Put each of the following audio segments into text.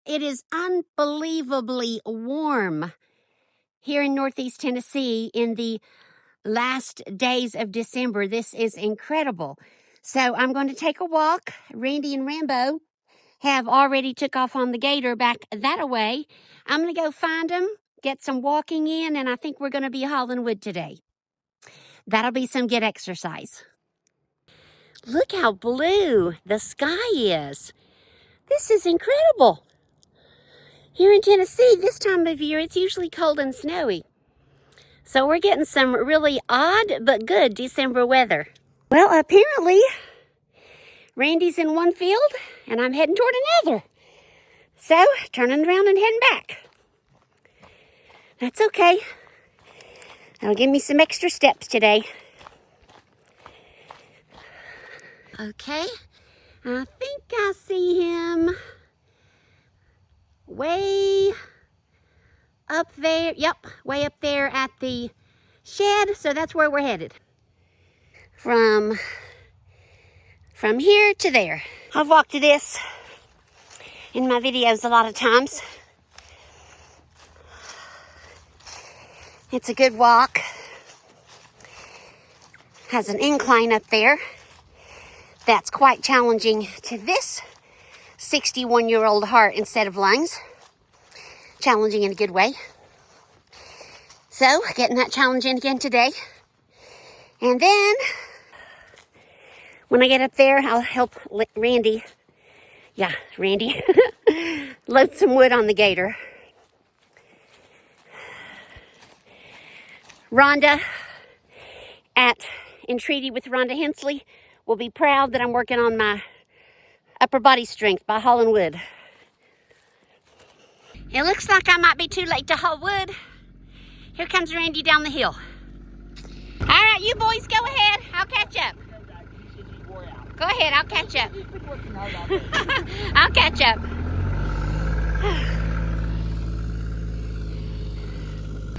It is unbelievably warm here in Northeast Tennessee in the last days of December. This is incredible. So I'm going to take a walk. Randy and Rambo have already took off on the gator back that-a-way. I'm going to go find them, get some walking in, and I think we're going to be hauling wood today. That'll be some good exercise. Look how blue the sky is. This is incredible. Here in Tennessee, this time of year, it's usually cold and snowy. So we're getting some really odd but good December weather. Well, apparently, Randy's in one field and I'm heading toward another. So, turning around and heading back. That's okay. That'll give me some extra steps today. Okay, I think I see him way up there. Yep, way up there at the shed. So that's where we're headed. From here to there. I've walked to this in my videos a lot of times. It's a good walk. Has an incline up there that's quite challenging to this 61-year-old heart instead of lungs. Challenging in a good way. So, getting that challenge in again today. And then, when I get up there, I'll help Randy, load some wood on the gator. Rhonda at Entreaty with Rhonda Hensley will be proud that I'm working on my upper body strength by hauling wood. It looks like I might be too late to haul wood. Here comes Randy down the hill. All right, you boys go ahead. I'll catch up. Go ahead, I'll catch up. I'll catch up.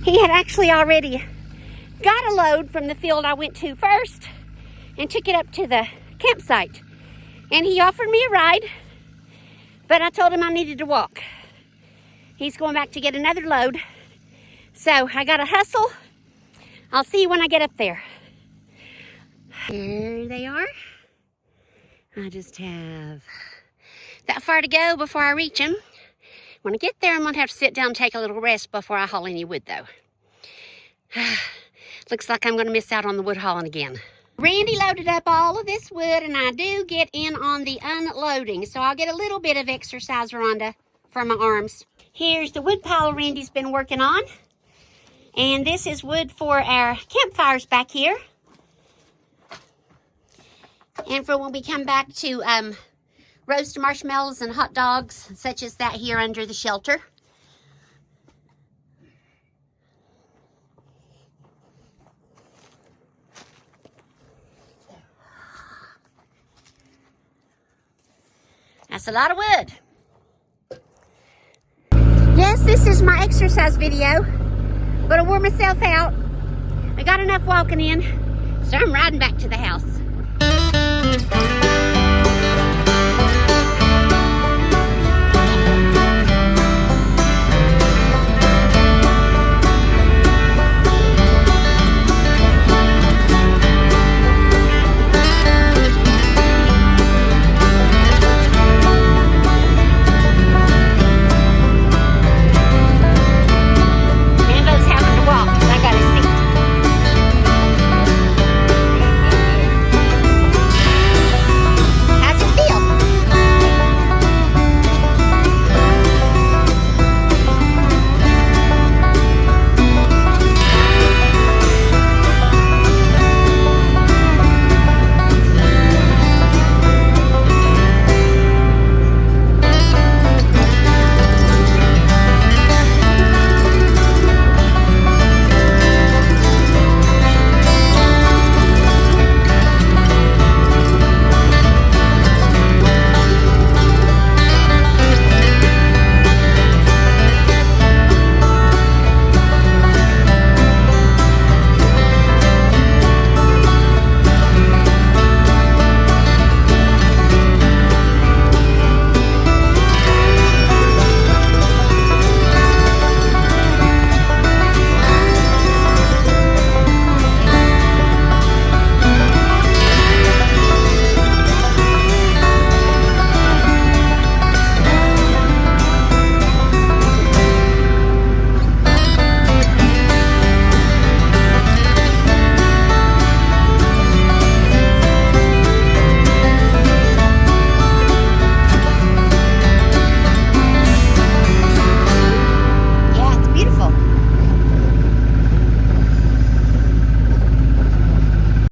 He had actually already got a load from the field I went to first and took it up to the campsite. And he offered me a ride, but I told him I needed to walk. He's going back to get another load. So I gotta hustle. I'll see you when I get up there. Here they are. I just have that far to go before I reach them. When I get there, I'm gonna have to sit down and take a little rest before I haul any wood though. Looks like I'm gonna miss out on the wood hauling again. Randy loaded up all of this wood and I do get in on the unloading. So I'll get a little bit of exercise, Rhonda, for my arms. Here's the wood pile Randy's been working on. And this is wood for our campfires back here. And for when we come back to roast marshmallows and hot dogs, such as that here under the shelter. That's a lot of wood. Yes, this is my exercise video. But I wore myself out. I got enough walking in, so I'm riding back to the house.